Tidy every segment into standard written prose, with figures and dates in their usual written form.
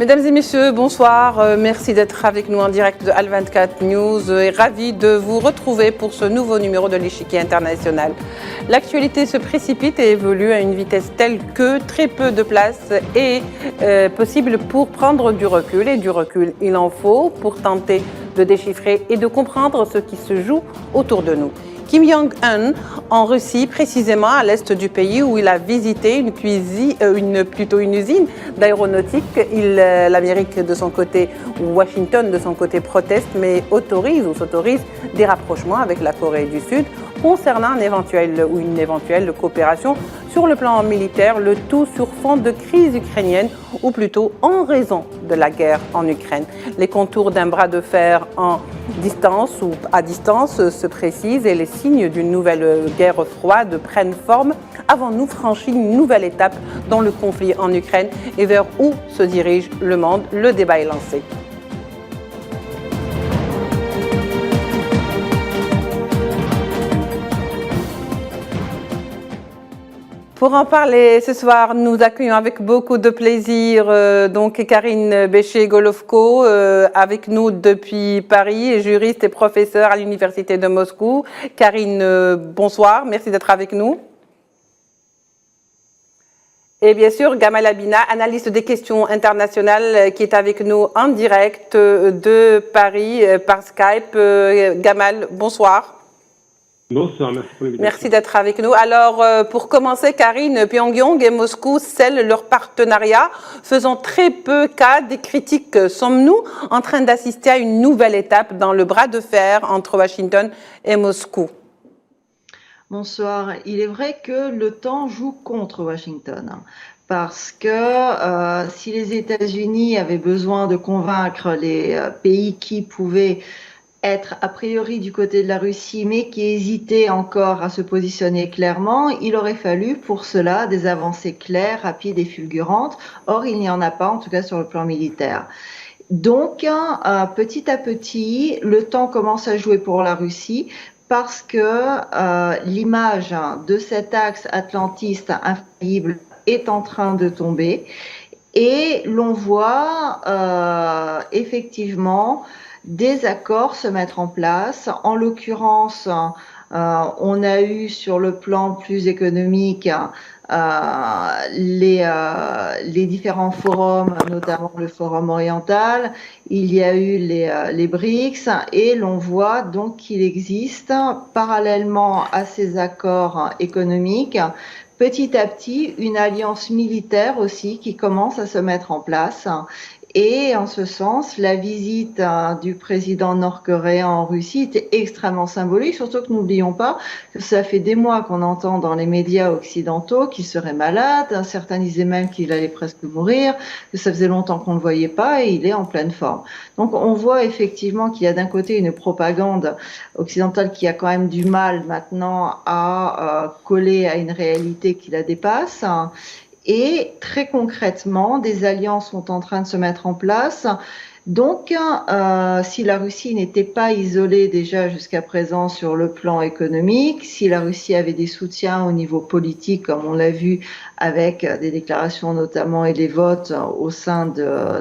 Mesdames et messieurs, bonsoir. Merci d'être avec nous en direct de Al24 News et ravi de vous retrouver pour ce nouveau numéro de l'Échiquier International. L'actualité se précipite et évolue à une vitesse telle que très peu de place est possible pour prendre du recul. Et du recul, il en faut pour tenter de déchiffrer et de comprendre ce qui se joue autour de nous. Kim Jong-un en Russie, précisément à l'est du pays où il a visité une usine d'aéronautique. L'Amérique de son côté, Washington de son côté proteste, mais s'autorise des rapprochements avec la Corée du Sud concernant une éventuelle coopération sur le plan militaire, le tout sur fond de crise ukrainienne ou plutôt en raison de la guerre en Ukraine. Les contours d'un bras de fer à distance se précisent et les signes d'une nouvelle guerre froide prennent forme. Avons-nous franchi une nouvelle étape dans le conflit en Ukraine et vers où se dirige le monde? Le débat est lancé. Pour en parler ce soir, nous accueillons avec beaucoup de plaisir Karine Béché-Golovko, avec nous depuis Paris, juriste et professeure à l'Université de Moscou. Karine, bonsoir, merci d'être avec nous. Et bien sûr, Gamal Abina, analyste des questions internationales, qui est avec nous en direct de Paris par Skype. Gamal, bonsoir. Bonsoir, merci pour l'invitation. Merci d'être avec nous. Alors, pour commencer, Karine, Pyongyang et Moscou scellent leur partenariat, faisant très peu cas des critiques. Sommes-nous en train d'assister à une nouvelle étape dans le bras de fer entre Washington et Moscou? Bonsoir. Il est vrai que le temps joue contre Washington. Parce que si les États-Unis avaient besoin de convaincre les pays qui pouvaient être a priori du côté de la Russie, mais qui hésitait encore à se positionner clairement, il aurait fallu pour cela des avancées claires, rapides et fulgurantes. Or, il n'y en a pas, en tout cas sur le plan militaire. Donc, petit à petit, le temps commence à jouer pour la Russie parce que l'image de cet axe atlantiste infaillible est en train de tomber. Et l'on voit effectivement des accords se mettre en place. En l'occurrence, on a eu sur le plan plus économique les différents forums, notamment le forum oriental. Il y a eu les BRICS et l'on voit donc qu'il existe parallèlement à ces accords économiques petit à petit une alliance militaire aussi qui commence à se mettre en place. Et en ce sens, la visite du président nord-coréen en Russie était extrêmement symbolique, surtout que n'oublions pas que ça fait des mois qu'on entend dans les médias occidentaux qu'il serait malade, certains disaient même qu'il allait presque mourir, que ça faisait longtemps qu'on ne le voyait pas et il est en pleine forme. Donc on voit effectivement qu'il y a d'un côté une propagande occidentale qui a quand même du mal maintenant à coller à une réalité qui la dépasse. Et très concrètement, des alliances sont en train de se mettre en place. Donc, si la Russie n'était pas isolée déjà jusqu'à présent sur le plan économique, si la Russie avait des soutiens au niveau politique, comme on l'a vu avec des déclarations notamment et des votes au sein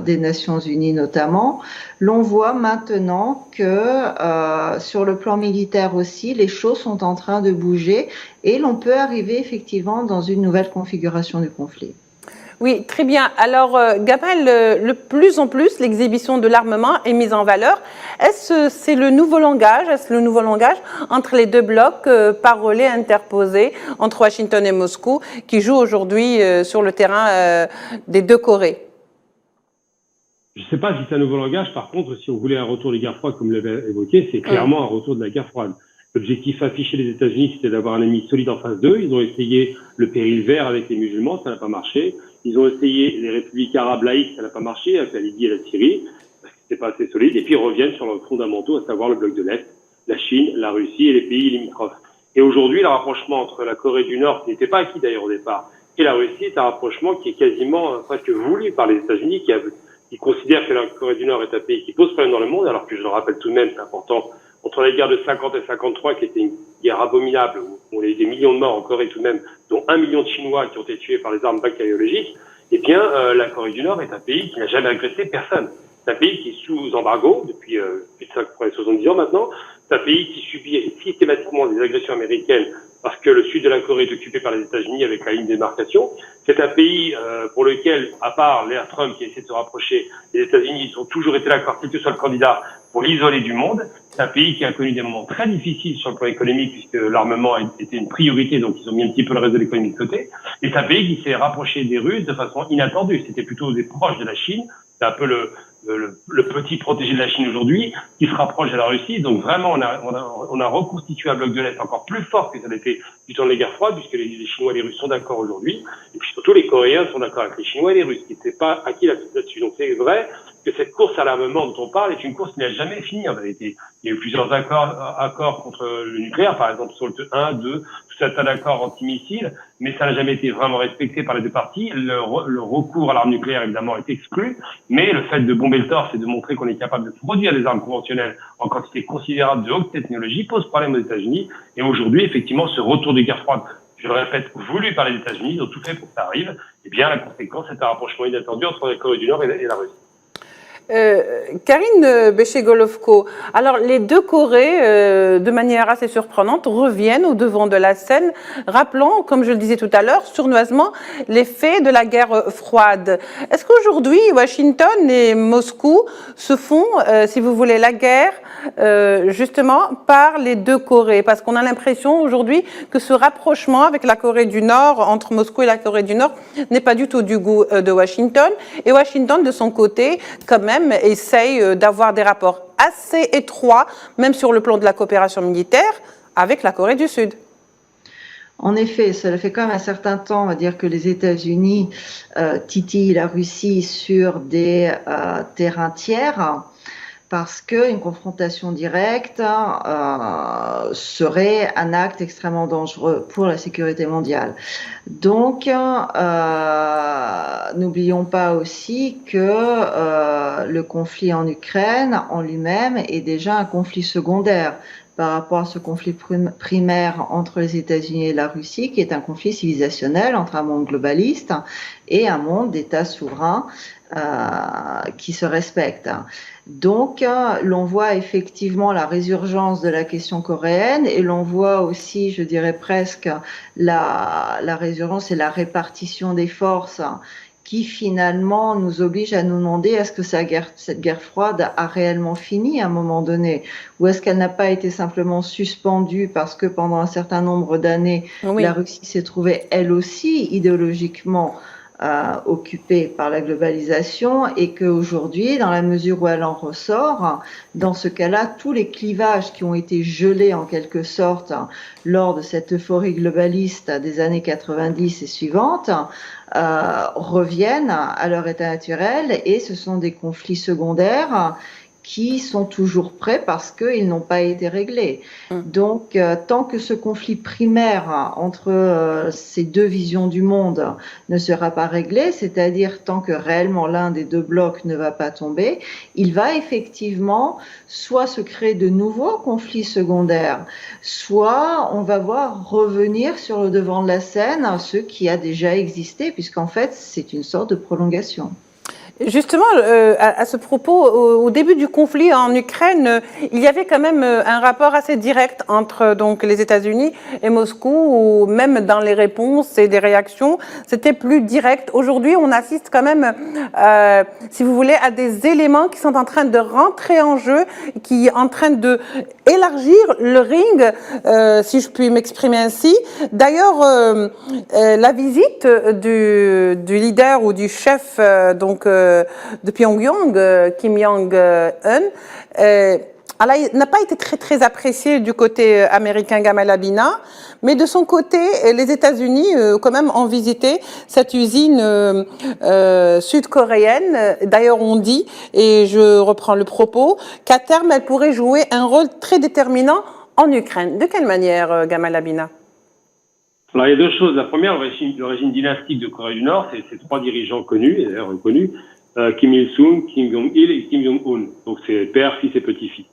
des Nations Unies notamment, l'on voit maintenant que sur le plan militaire aussi, les choses sont en train de bouger et l'on peut arriver effectivement dans une nouvelle configuration du conflit. Oui, très bien. Alors, Gamal, de plus en plus, l'exhibition de l'armement est mise en valeur. Est-ce c'est le nouveau langage? Est-ce le nouveau langage entre les deux blocs parolés, interposés entre Washington et Moscou, qui jouent aujourd'hui sur le terrain des deux Corées? Je ne sais pas si c'est un nouveau langage. Par contre, si on voulait un retour des guerres froides, comme l'avait évoqué, c'est clairement un retour de la guerre froide. L'objectif affiché des États-Unis, c'était d'avoir un ennemi solide en face d'eux. Ils ont essayé le péril vert avec les musulmans, ça n'a pas marché. Ils ont essayé les républiques arabes laïques, ça n'a pas marché, avec la Libye et la Syrie, parce que c'était pas assez solide. Et puis ils reviennent sur leurs fondamentaux, à savoir le bloc de l'Est, la Chine, la Russie et les pays limitrophes. Et aujourd'hui, le rapprochement entre la Corée du Nord, qui n'était pas acquis d'ailleurs au départ, et la Russie est un rapprochement qui est quasiment presque voulu par les États-Unis, qui considèrent que la Corée du Nord est un pays qui pose problème dans le monde, alors que je le rappelle tout de même, c'est important, entre les guerres de 50 et 53, qui était une guerre abominable, où on a eu des millions de morts en Corée tout de même, dont 1 million de Chinois qui ont été tués par les armes bactériologiques, eh bien, la Corée du Nord est un pays qui n'a jamais agressé personne. C'est un pays qui est sous embargo depuis plus de 70 ans maintenant. C'est un pays qui subit systématiquement des agressions américaines parce que le sud de la Corée est occupé par les États-Unis avec la ligne de démarcation. C'est un pays pour lequel, à part l'ère Trump qui essaie de se rapprocher, les États-Unis ont toujours été d'accord, quel que soit le candidat, pour l'isoler du monde. C'est un pays qui a connu des moments très difficiles sur le plan économique puisque l'armement était une priorité, donc ils ont mis un petit peu le reste de l'économie de côté. Et c'est un pays qui s'est rapproché des Russes de façon inattendue. C'était plutôt des proches de la Chine. C'est un peu le petit protégé de la Chine aujourd'hui qui se rapproche de la Russie. Donc vraiment, on a reconstitué un bloc de l'Est encore plus fort que ça l'était du temps de la guerre froide, puisque les Chinois et les Russes sont d'accord aujourd'hui. Et puis surtout, les Coréens sont d'accord avec les Chinois et les Russes, qui n'étaient pas acquis là-dessus. Donc c'est vrai que cette course à l'armement dont on parle est une course qui n'a jamais fini en vérité. Il y a eu plusieurs accords contre le nucléaire, par exemple sur le 1, 2, tout un tas d'accords anti-missiles, mais ça n'a jamais été vraiment respecté par les deux parties. Le recours à l'arme nucléaire, évidemment, est exclu, mais le fait de bomber le torse et de montrer qu'on est capable de produire des armes conventionnelles en quantité considérable de haute technologie pose problème aux États-Unis. Et aujourd'hui, effectivement, ce retour de guerre froide, je le répète, voulu par les États-Unis, ils ont tout fait pour que ça arrive, eh bien, la conséquence, c'est un rapprochement inattendu entre la Corée du Nord et la Russie. Karine Béché-Golovko, alors les deux Corées, de manière assez surprenante, reviennent au devant de la scène, rappelant, comme je le disais tout à l'heure, sournoisement les faits de la guerre froide. Est-ce qu'aujourd'hui, Washington et Moscou se font, si vous voulez, la guerre justement par les deux Corées? Parce qu'on a l'impression aujourd'hui que ce rapprochement avec la Corée du Nord, entre Moscou et la Corée du Nord, n'est pas du tout du goût de Washington. Et Washington, de son côté, quand même, essaye d'avoir des rapports assez étroits, même sur le plan de la coopération militaire, avec la Corée du Sud. En effet, ça fait quand même un certain temps, on va dire, que les États-Unis titillent la Russie sur des terrains tiers, parce qu'une confrontation directe serait un acte extrêmement dangereux pour la sécurité mondiale. Donc, n'oublions pas aussi que le conflit en Ukraine en lui-même est déjà un conflit secondaire par rapport à ce conflit primaire entre les États-Unis et la Russie, qui est un conflit civilisationnel entre un monde globaliste et un monde d'États souverains qui se respectent. Donc, l'on voit effectivement la résurgence de la question coréenne et l'on voit aussi, je dirais presque, la résurgence et la répartition des forces qui finalement nous oblige à nous demander est-ce que cette guerre froide a réellement fini à un moment donné, ou est-ce qu'elle n'a pas été simplement suspendue parce que pendant un certain nombre d'années, oui, la Russie s'est trouvée elle aussi idéologiquement occupée par la globalisation et qu'aujourd'hui, dans la mesure où elle en ressort, dans ce cas-là, tous les clivages qui ont été gelés en quelque sorte lors de cette euphorie globaliste des années 90 et suivantes reviennent à leur état naturel et ce sont des conflits secondaires qui sont toujours prêts parce qu'ils n'ont pas été réglés. Donc, tant que ce conflit primaire entre ces deux visions du monde ne sera pas réglé, c'est-à-dire tant que réellement l'un des deux blocs ne va pas tomber, il va effectivement soit se créer de nouveaux conflits secondaires, soit on va voir revenir sur le devant de la scène ce qui a déjà existé, puisqu'en fait, c'est une sorte de prolongation. Justement, à ce propos, au début du conflit en Ukraine, il y avait quand même un rapport assez direct entre donc les États-Unis et Moscou, où même dans les réponses et des réactions, c'était plus direct. Aujourd'hui, on assiste quand même, si vous voulez, à des éléments qui sont en train de rentrer en jeu, qui sont en train de élargir le ring, si je puis m'exprimer ainsi. D'ailleurs, la visite du leader ou du chef donc de Pyongyang, Kim Jong-un, n'a pas été très appréciée du côté américain Gamal Abina, mais de son côté, les États-Unis quand même ont visité cette usine sud-coréenne. D'ailleurs, on dit, et je reprends le propos, qu'à terme, elle pourrait jouer un rôle très déterminant en Ukraine. De quelle manière, Gamal Abina? Alors, il y a deux choses. La première, le régime dynastique de Corée du Nord, c'est trois dirigeants connus, et d'ailleurs reconnus, Kim Il-sung, Kim Jong-il et Kim Jong-un. Donc c'est père, fils et petit-fils.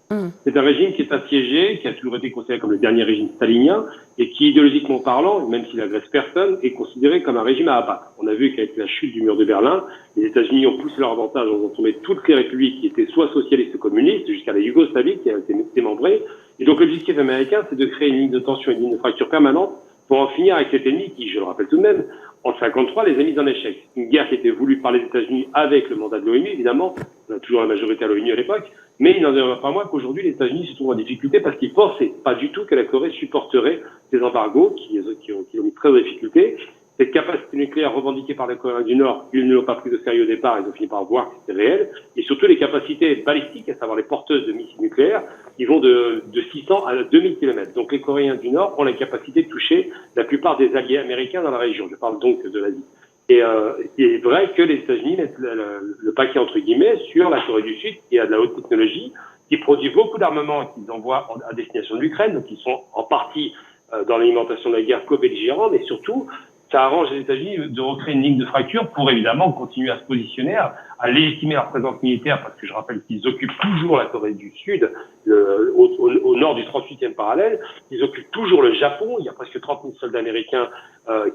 C'est un régime qui est assiégé, qui a toujours été considéré comme le dernier régime stalinien et qui, idéologiquement parlant, même s'il agresse personne, est considéré comme un régime à abattre. On a vu qu'avec la chute du mur de Berlin, les États-Unis ont poussé leur avantage, ont tombé toutes les républiques qui étaient soit socialistes ou communistes, jusqu'à la Yougoslavie qui a été démembrée. Et donc l'objectif américain, c'est de créer une ligne de tension et une ligne de fracture permanente pour en finir avec cet ennemi qui, je le rappelle tout de même, en 1953, les a mis en échec. Une guerre qui était voulue par les États-Unis avec le mandat de l'ONU, évidemment. On a toujours la majorité à l'ONU à l'époque. Mais il n'en demeure pas moins qu'aujourd'hui, les États-Unis se trouvent en difficulté parce qu'ils pensaient pas du tout que la Corée supporterait ces embargos qui l'ont mis très en difficulté. Cette capacité nucléaire revendiquée par les Coréens du Nord, ils ne l'ont pas pris de sérieux au départ, ils ont fini par voir que c'était réel. Et surtout les capacités balistiques, à savoir les porteuses de missiles nucléaires, ils vont de 600 à 2000 km. Donc les Coréens du Nord ont la capacité de toucher la plupart des alliés américains dans la région. Je parle donc de l'Asie. Et il est vrai que les États-Unis mettent le paquet entre guillemets sur la Corée du Sud, qui a de la haute technologie, qui produit beaucoup d'armements qu'ils envoient à destination de l'Ukraine, donc ils sont en partie dans l'alimentation de la guerre co-belligérants, mais surtout ça arrange les États-Unis de recréer une ligne de fracture pour évidemment continuer à se positionner, à légitimer leur présence militaire, parce que je rappelle qu'ils occupent toujours la Corée du Sud, au nord du 38e parallèle, ils occupent toujours le Japon, il y a presque 30 000 soldats américains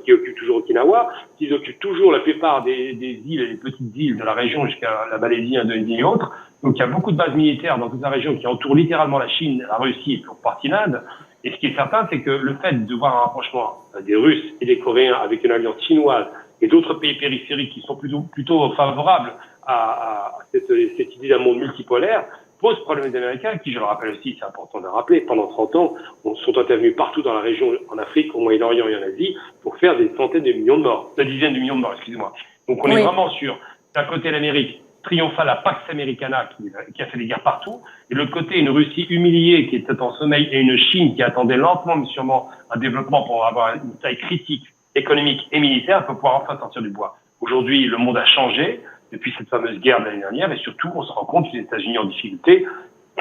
qui occupent toujours Okinawa, ils occupent toujours la plupart des îles et des petites îles de la région jusqu'à la Malaisie, Indonésie et autres. Donc il y a beaucoup de bases militaires dans toute la région qui entourent littéralement la Chine, la Russie et pour partie l'Inde. Et ce qui est certain, c'est que le fait de voir un rapprochement des Russes et des Coréens avec une alliance chinoise et d'autres pays périphériques qui sont plutôt favorables à cette idée d'un monde multipolaire pose problème aux Américains qui, je le rappelle aussi, c'est important de le rappeler, pendant 30 ans, sont intervenus partout dans la région, en Afrique, au Moyen-Orient et en Asie, pour faire des centaines de millions de morts, des dizaines de millions de morts, excusez-moi. Donc on est vraiment sur, d'un côté l'Amérique, triomphale à Pax Americana qui a fait des guerres partout, et de l'autre côté une Russie humiliée qui était en sommeil et une Chine qui attendait lentement mais sûrement un développement pour avoir une taille critique économique et militaire pour pouvoir enfin sortir du bois. Aujourd'hui, le monde a changé depuis cette fameuse guerre de l'année dernière et surtout on se rend compte que les États-Unis en difficulté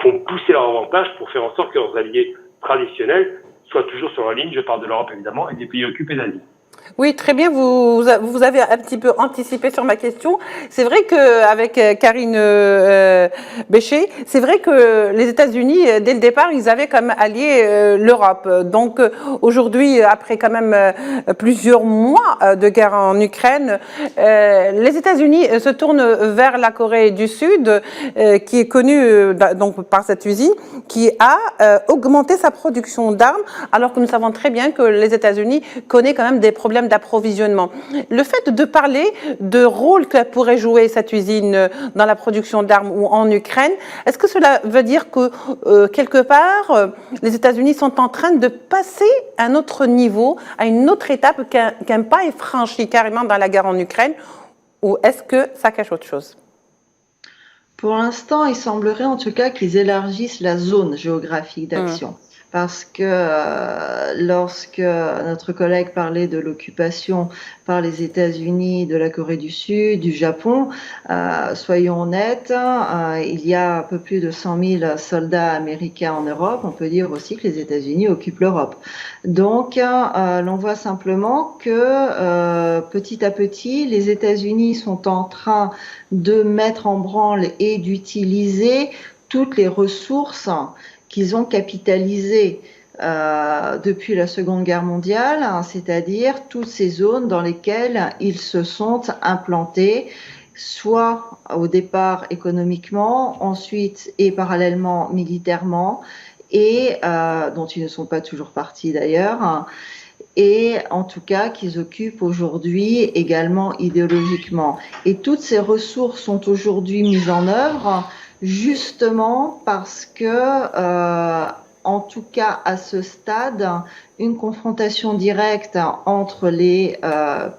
ont poussé leur avantage pour faire en sorte que leurs alliés traditionnels soient toujours sur la ligne, je parle de l'Europe évidemment, et des pays occupés d'Asie. Oui, très bien. Vous avez un petit peu anticipé sur ma question. C'est vrai qu'avec Karine Bécher, c'est vrai que les États-Unis, dès le départ, ils avaient comme allié l'Europe. Donc aujourd'hui, après quand même plusieurs mois de guerre en Ukraine, les États-Unis se tournent vers la Corée du Sud, qui est connue donc par cette usine, qui a augmenté sa production d'armes, alors que nous savons très bien que les États-Unis connaissent quand même des problèmes d'approvisionnement. Le fait de parler de rôle que pourrait jouer cette usine dans la production d'armes ou en Ukraine, est-ce que cela veut dire que quelque part, les États-Unis sont en train de passer à un autre niveau, à une autre étape, qu'un pas est franchi carrément dans la guerre en Ukraine, ou est-ce que ça cache autre chose? Pour l'instant, il semblerait en tout cas qu'ils élargissent la zone géographique d'action. Parce que lorsque notre collègue parlait de l'occupation par les États-Unis de la Corée du Sud, du Japon, soyons honnêtes, il y a un peu plus de 100 000 soldats américains en Europe. On peut dire aussi que les États-Unis occupent l'Europe. Donc, l'on voit simplement que petit à petit, les États-Unis sont en train de mettre en branle et d'utiliser toutes les ressources qu'ils ont capitalisé depuis la Seconde Guerre mondiale, c'est-à-dire toutes ces zones dans lesquelles ils se sont implantés, soit au départ économiquement, ensuite et parallèlement militairement, et dont ils ne sont pas toujours partis d'ailleurs, et en tout cas qu'ils occupent aujourd'hui également idéologiquement. Et toutes ces ressources sont aujourd'hui mises en œuvre justement parce que, en tout cas à ce stade, une confrontation directe entre les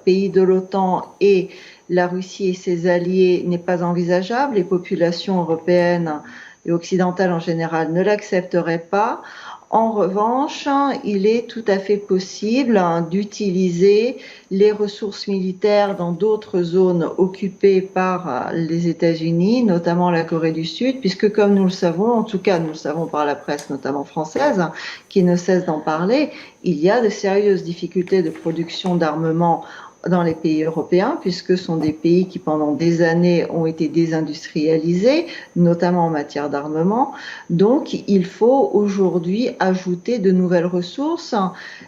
pays de l'OTAN et la Russie et ses alliés n'est pas envisageable. Les populations européennes et occidentales en général ne l'accepteraient pas. En revanche, il est tout à fait possible d'utiliser les ressources militaires dans d'autres zones occupées par les États-Unis, notamment la Corée du Sud, puisque comme nous le savons, en tout cas nous le savons par la presse notamment française, qui ne cesse d'en parler, il y a de sérieuses difficultés de production d'armement dans les pays européens, puisque ce sont des pays qui pendant des années ont été désindustrialisés, notamment en matière d'armement. Donc il faut aujourd'hui ajouter de nouvelles ressources.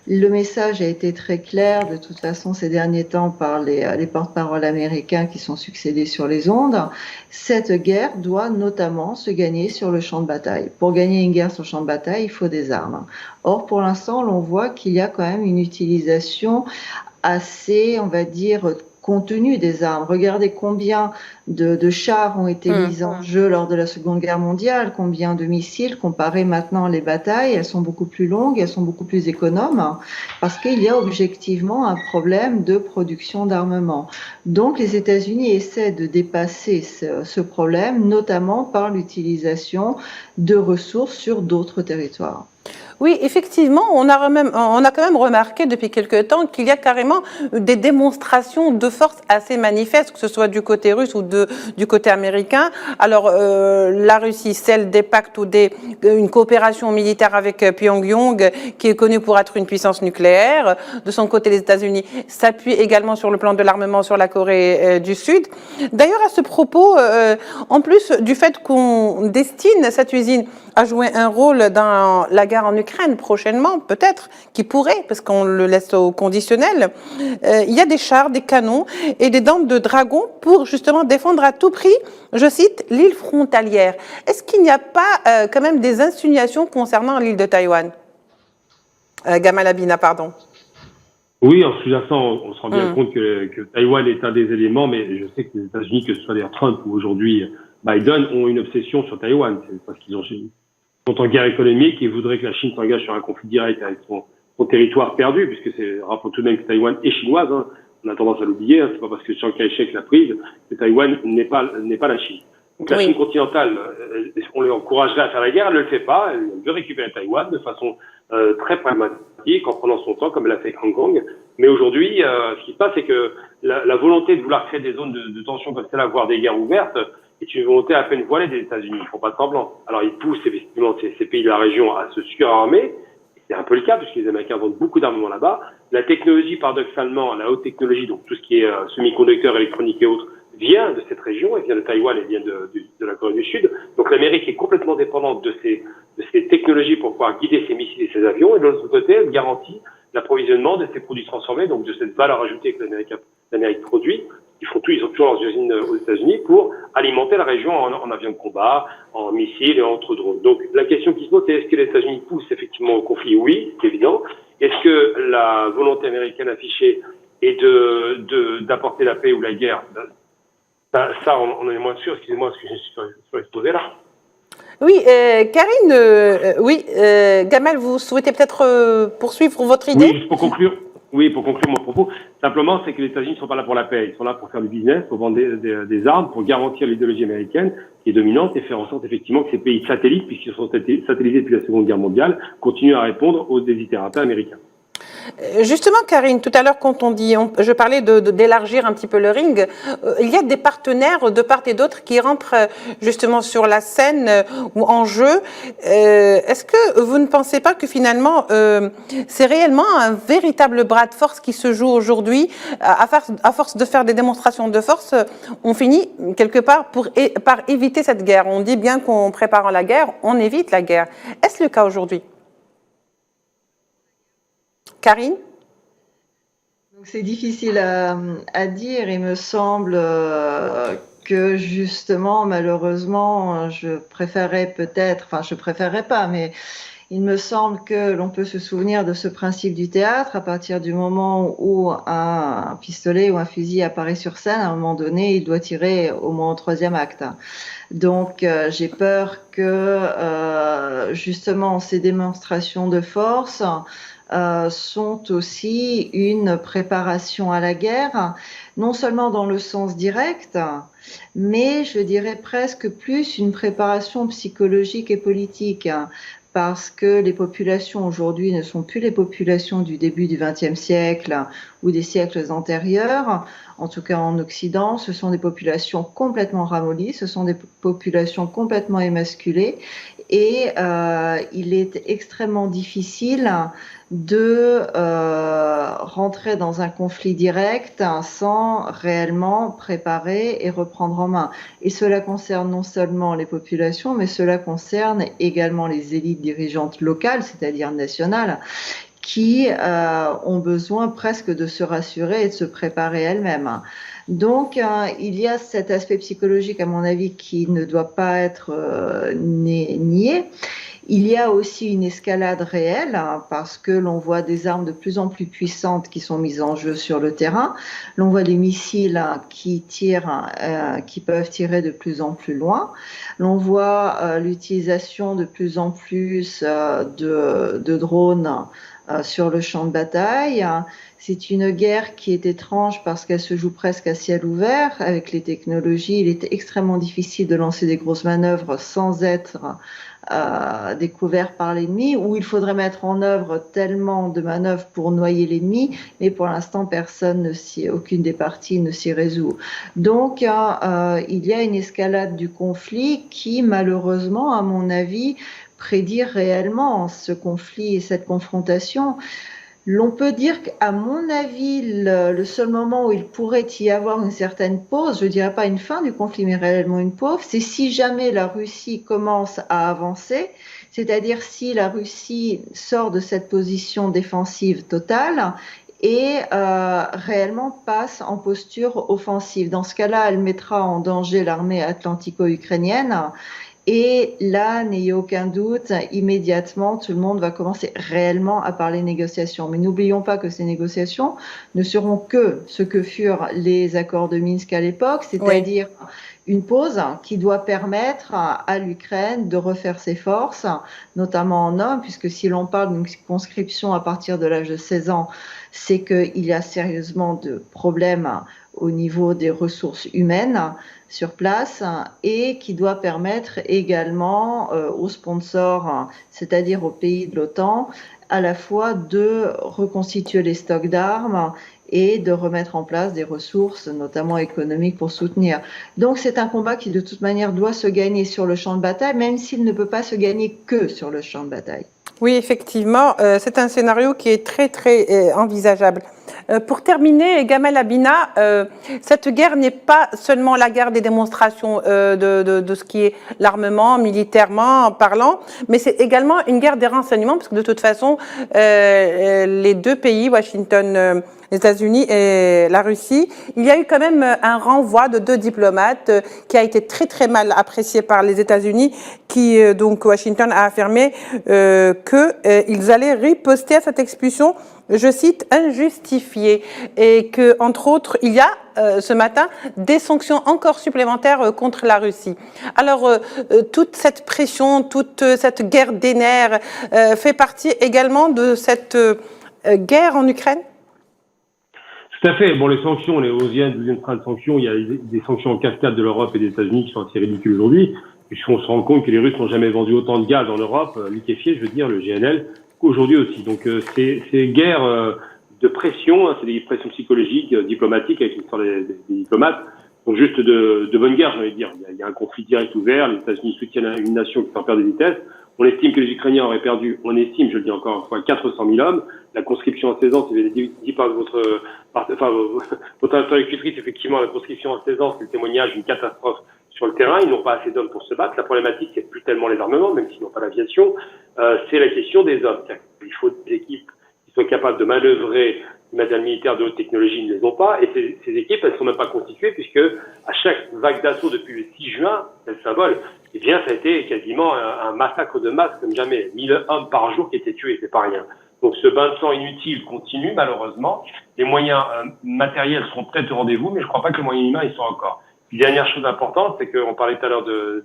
Le message a été très clair de toute façon ces derniers temps par les porte-paroles américains qui sont succédés sur les ondes. Cette guerre doit notamment se gagner sur le champ de bataille. Pour gagner une guerre sur le champ de bataille, il faut des armes. Or, pour l'instant, l'on voit qu'il y a quand même une utilisation assez, on va dire, contenue des armes. Regardez combien de chars ont été mis en jeu lors de la Seconde Guerre mondiale, combien de missiles, comparé maintenant les batailles, elles sont beaucoup plus longues, elles sont beaucoup plus économes, parce qu'il y a objectivement un problème de production d'armement. Donc les États-Unis essaient de dépasser ce problème, notamment par l'utilisation de ressources sur d'autres territoires. Oui, effectivement, on a quand même remarqué depuis quelque temps qu'il y a carrément des démonstrations de force assez manifestes, que ce soit du côté russe ou du côté américain. Alors, la Russie scelle des pactes ou une coopération militaire avec Pyongyang, qui est connue pour être une puissance nucléaire. De son côté, les États-Unis s'appuient également sur le plan de l'armement sur la Corée du Sud. D'ailleurs, à ce propos, en plus du fait qu'on destine cette usine à jouer un rôle dans la guerre en Ukraine prochainement, peut-être, qui pourrait, parce qu'on le laisse au conditionnel, il y a des chars, des canons et des dents de dragon pour justement défendre à tout prix, je cite, l'île frontalière. Est-ce qu'il n'y a pas quand même des insinuations concernant l'île de Taïwan? Gamal Abina, pardon. Oui, en sous-jacent, on se rend bien compte que Taïwan est un des éléments, mais je sais que les États-Unis, que ce soit d'ailleurs Trump ou aujourd'hui Biden, ont une obsession sur Taïwan. C'est parce qu'ils sont en guerre économique et voudraient que la Chine s'engage sur un conflit direct avec son territoire perdu, puisque rappelons tout de même que Taïwan est chinoise. Hein. On a tendance à l'oublier. Hein. C'est pas parce que Chiang Kai-shek l'a prise que Taïwan n'est pas la Chine. Donc la Chine continentale, on l'encouragerait à faire la guerre, elle ne le fait pas. Elle veut récupérer Taïwan de façon très pragmatique, en prenant son temps, comme elle a fait avec Hong Kong. Mais aujourd'hui, ce qui se passe, c'est que la volonté de vouloir créer des zones de tension comme celle-là, voire des guerres ouvertes, est une volonté à peine voilée des États-Unis. Ils font pas de semblant. Alors ils poussent effectivement ces pays de la région à se surarmer. C'est un peu le cas puisque les Américains vendent beaucoup d'armements là-bas. La technologie, paradoxalement, la haute technologie, donc tout ce qui est semi-conducteurs, électroniques et autres, vient de cette région, elle vient de Taïwan, elle vient de la Corée du Sud. Donc l'Amérique est complètement dépendante de ces technologies pour pouvoir guider ses missiles et ses avions. Et de l'autre côté, elle garantit l'approvisionnement de ces produits transformés, donc de cette valeur ajoutée que l'Amérique produit. Ils ont toujours leurs usines aux États-Unis pour alimenter la région en avions de combat, en missiles et en autres drones. Donc la question qui se pose, c'est est-ce que les États-Unis poussent effectivement au conflit? Oui, c'est évident. Est-ce que la volonté américaine affichée est d'apporter la paix ou la guerre? Ça, on est moins sûr. Excusez-moi, parce que je suis surexposé là. Oui, Karine, Gamal, vous souhaitez peut-être poursuivre votre idée? Oui, juste pour conclure. Oui, pour conclure mon propos, simplement, c'est que les États-Unis ne sont pas là pour la paix. Ils sont là pour faire du business, pour vendre des armes, pour garantir l'idéologie américaine qui est dominante et faire en sorte effectivement que ces pays satellites, puisqu'ils sont satellisés depuis la Seconde Guerre mondiale, continuent à répondre aux désirata américains. Justement, Karine, tout à l'heure, quand je parlais d'élargir un petit peu le ring, il y a des partenaires de part et d'autre qui rentrent justement sur la scène ou en jeu. Est-ce que vous ne pensez pas que finalement, c'est réellement un véritable bras de force qui se joue aujourd'hui? À force de faire des démonstrations de force, on finit quelque part par éviter cette guerre. On dit bien qu'en préparant la guerre, on évite la guerre. Est-ce le cas aujourd'hui? Karine? C'est difficile à dire. Il me semble que justement, malheureusement, je préférerais pas, mais il me semble que l'on peut se souvenir de ce principe du théâtre à partir du moment où un pistolet ou un fusil apparaît sur scène. À un moment donné, il doit tirer au moins au troisième acte. Donc, j'ai peur que justement ces démonstrations de force sont aussi une préparation à la guerre, non seulement dans le sens direct, mais je dirais presque plus une préparation psychologique et politique, parce que les populations aujourd'hui ne sont plus les populations du début du XXe siècle ou des siècles antérieurs. En tout cas en Occident, ce sont des populations complètement ramollies, ce sont des populations complètement émasculées, et il est extrêmement difficile de rentrer dans un conflit direct sans réellement préparer et reprendre en main. Et cela concerne non seulement les populations, mais cela concerne également les élites dirigeantes locales, c'est-à-dire nationales, qui ont besoin presque de se rassurer et de se préparer elles-mêmes. Donc, il y a cet aspect psychologique, à mon avis, qui ne doit pas être nié. Il y a aussi une escalade réelle, parce que l'on voit des armes de plus en plus puissantes qui sont mises en jeu sur le terrain. L'on voit des missiles qui tirent, qui peuvent tirer de plus en plus loin. L'on voit l'utilisation de plus en plus de drones sur le champ de bataille. C'est une guerre qui est étrange parce qu'elle se joue presque à ciel ouvert. Avec les technologies, il est extrêmement difficile de lancer des grosses manœuvres sans être découvert par l'ennemi, où il faudrait mettre en œuvre tellement de manœuvres pour noyer l'ennemi, mais pour l'instant aucune des parties ne s'y résout. Donc il y a une escalade du conflit qui malheureusement, à mon avis, prédit réellement ce conflit et cette confrontation. L'on peut dire qu'à mon avis, le seul moment où il pourrait y avoir une certaine pause, je dirais pas une fin du conflit, mais réellement une pause, c'est si jamais la Russie commence à avancer, c'est-à-dire si la Russie sort de cette position défensive totale et réellement passe en posture offensive. Dans ce cas-là, elle mettra en danger l'armée atlantico-ukrainienne. Et là, n'ayez aucun doute, immédiatement, tout le monde va commencer réellement à parler négociations. Mais n'oublions pas que ces négociations ne seront que ce que furent les accords de Minsk à l'époque, c'est-à-dire une pause qui doit permettre à l'Ukraine de refaire ses forces, notamment en hommes, puisque si l'on parle d'une conscription à partir de l'âge de 16 ans, c'est qu'il y a sérieusement de problèmes au niveau des ressources humaines sur place et qui doit permettre également aux sponsors, c'est-à-dire aux pays de l'OTAN, à la fois de reconstituer les stocks d'armes et de remettre en place des ressources, notamment économiques, pour soutenir. Donc c'est un combat qui de toute manière doit se gagner sur le champ de bataille, même s'il ne peut pas se gagner que sur le champ de bataille. Oui, effectivement, c'est un scénario qui est très, très envisageable. Pour terminer, Gamel Abina, cette guerre n'est pas seulement la guerre des démonstrations de ce qui est l'armement, militairement parlant, mais c'est également une guerre des renseignements, parce que de toute façon, les deux pays, Washington, les États-Unis et la Russie, il y a eu quand même un renvoi de 2 diplomates qui a été très très mal apprécié par les États-Unis, qui donc Washington a affirmé qu'ils allaient riposter à cette expulsion, je cite, injustifiée, et que entre autres il y a ce matin des sanctions encore supplémentaires contre la Russie. Alors toute cette pression, toute cette guerre des nerfs fait partie également de cette guerre en Ukraine? Tout à fait. Bon, les sanctions, les 11e, 12e train de sanctions, il y a des sanctions en cascade de l'Europe et des États-Unis qui sont assez ridicules aujourd'hui, puisqu'on se rend compte que les Russes n'ont jamais vendu autant de gaz en Europe, liquéfié, je veux dire, le GNL, qu'aujourd'hui aussi. Donc c'est guerre de pression, hein, c'est des pressions psychologiques, diplomatiques, avec l'histoire des diplomates. Donc juste de bonne guerre, j'ai envie de dire. Il y a un conflit direct ouvert, les États-Unis soutiennent une nation qui s'en perd des vitesses. On estime que les Ukrainiens auraient perdu, on estime, je le dis encore une fois, 400 000 hommes. La conscription à 16 ans, c'est dit par votre interlocutrice, effectivement, la conscription à 16 ans, c'est le témoignage d'une catastrophe sur le terrain. Ils n'ont pas assez d'hommes pour se battre. La problématique, c'est plus tellement les armements, même s'ils n'ont pas l'aviation, c'est la question des hommes. Il faut des équipes qui soient capables de manœuvrer du matériel militaire de haute technologie, ils ne les ont pas. Et ces équipes, elles ne sont même pas constituées, puisque à chaque vague d'assaut depuis le 6 juin, c'est le symbole, eh bien, ça a été quasiment un massacre de masse comme jamais. 1000 hommes par jour qui étaient tués, c'est pas rien. Donc ce bain de sang inutile continue, malheureusement. Les moyens matériels sont peut-être au rendez-vous, mais je ne crois pas que les moyens humains, ils sont encore. Une dernière chose importante, c'est qu'on parlait tout à l'heure de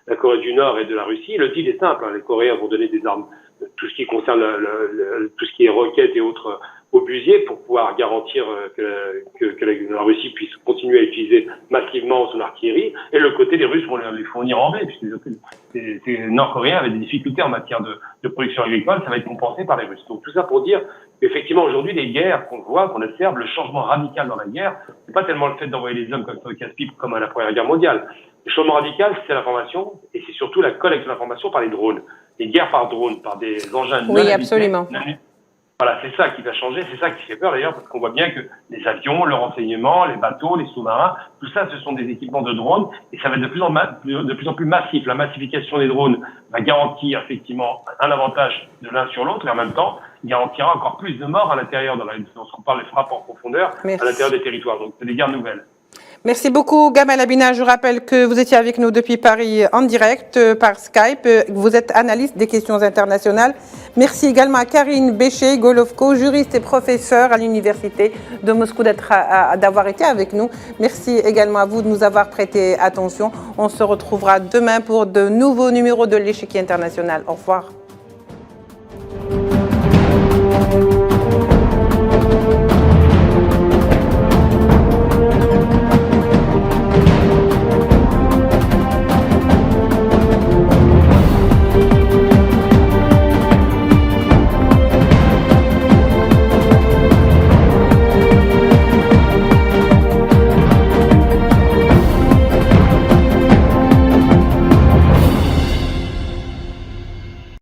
la Corée du Nord et de la Russie. Le deal est simple, hein. Les Coréens vont donner des armes, tout ce qui concerne tout ce qui est roquettes et autres obusiers, pour pouvoir garantir que la Russie puisse continuer à utiliser massivement son artillerie. Et le côté des Russes vont les fournir en blé, puisque les Nord-Coréens avaient des difficultés en matière de production agricole, ça va être compensé par les Russes. Donc tout ça pour dire qu'effectivement aujourd'hui les guerres qu'on voit, qu'on observe, le changement radical dans la guerre, c'est pas tellement le fait d'envoyer les hommes comme ça au casse-pipe comme à la Première Guerre mondiale. Le changement radical, c'est l'information, et c'est surtout la collecte de l'information par les drones. Les guerres par drone, par des engins oui, absolument. Voilà, c'est ça qui va changer, c'est ça qui fait peur d'ailleurs, parce qu'on voit bien que les avions, le renseignement, les bateaux, les sous-marins, tout ça, ce sont des équipements de drones, et ça va être de plus en plus massif. La massification des drones va garantir effectivement un avantage de l'un sur l'autre, et en même temps, garantira encore plus de morts à l'intérieur, lorsqu'on parle des frappes en profondeur, à l'intérieur des territoires. Donc, c'est des guerres nouvelles. Merci beaucoup, Gamal Abina. Je rappelle que vous étiez avec nous depuis Paris en direct par Skype. Vous êtes analyste des questions internationales. Merci également à Karine Bécher-Golovko, juriste et professeure à l'Université de Moscou d'avoir été avec nous. Merci également à vous de nous avoir prêté attention. On se retrouvera demain pour de nouveaux numéros de l'Échiquier international. Au revoir.